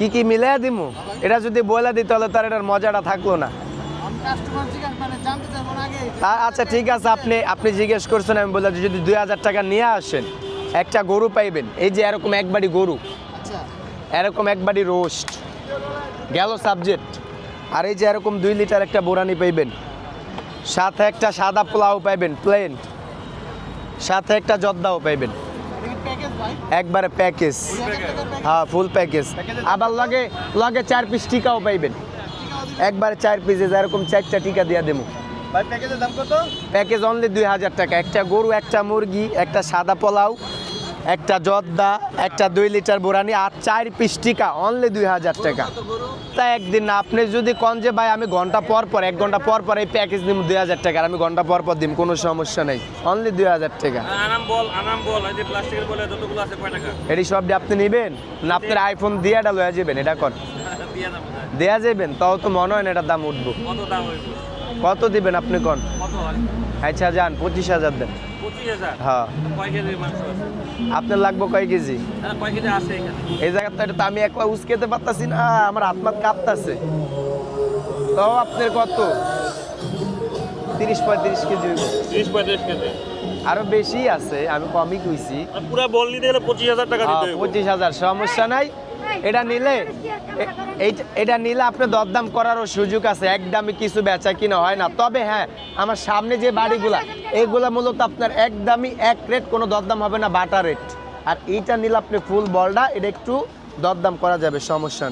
কি কি মিলে দিমু এটা যদি বলে দিই তাহলে তার এটার মজাটা থাকলো না। আচ্ছা ঠিক আছে, আপনি জিজ্ঞেস করছেন, আমি বললাম যদি 2000 টাকা নিয়ে আসেন একটা গরু পাইবেন, এই যে এরকম একবারই গরু, এরকম একবারই রোস্ট গেল সাবজেক্ট। আর এই যে এরকম 2 লিটার একটা বোরানি পাইবেন, সাথে একটা সাদা পোলাও পাইবেন প্লেন, সাথে একটা জর্দাও পাইবেন, একবারে প্যাকেজ। হ্যাঁ ফুল প্যাকেজ। আবার লগে লগে 4 পিস টিকাও পাইবেন, একবারে 4 পিসে এরকম 4টা টিকা দিয়ে দেবো। ভাই প্যাকেজের দাম কত? প্যাকেজ অনলি 2000 টাকা। একটা গরু, একটা মুরগি, একটা সাদা পোলাও, একটা জর্দা, একটা 2 লিটার বোরানি আর 4 পিস টিকা, অনলি 2000 টাকা। তা একদিন না, আপনি যদি কন যে ভাই আমি ঘন্টা পর পর 1 ঘন্টা পর পর এই প্যাকেজ দিব 2000 টাকা, আমি ঘন্টা পর পর দিম, কোনো সমস্যা নেই, অনলি 2000 টাকা। আনাম বল এই যে প্লাস্টিকের বলে যতগুলো আছে কয় টাকা? এটি সব আপনি নেবেন না আপনার আইফোন দিয়ে এটা লয়ে যাবেন, এটা কর দিয়া দাম দেয়া যাবেন, তাও তো মনে হয় না এটার দাম উঠবো। কত দাম হইব? কত দিবেন আপনি কন? কত হয়? আচ্ছা যান 25000 দেন। 25000? হ্যাঁ কয় কেজি মাংস আছে? আপনার লাগবে কয় কেজি? কয় কেজি আছে এখানে? এই জায়গাটা এটা তো আমি একবার উস্কেতে পারতাছি না, আমার হাত মাত কাঁপতাছে। তাও আপনার কত? 30-35 কেজি হইব। 30-35 কেজি। আরো বেশি আছে, আমি কমই কইছি। আর পুরো বল নিতে গেলে 25000 টাকা দিতে হবে। 25000 সমস্যা নাই। এটা নিলে এটা নিলে আপনি দরদাম করারও সুযোগ আছে, একদমই কিছু বেচা কিনা হয় না। তবে হ্যাঁ, আমার সামনে যে বাড়িগুলা এইগুলা মূলত আপনার একদমই এক রেট, কোনো দরদাম হবে না, বাটা রেট। আর এইটা নিলে আপনি ফুল বলটা, এটা একটু দরদাম করা যাবে, সমস্যা নেই।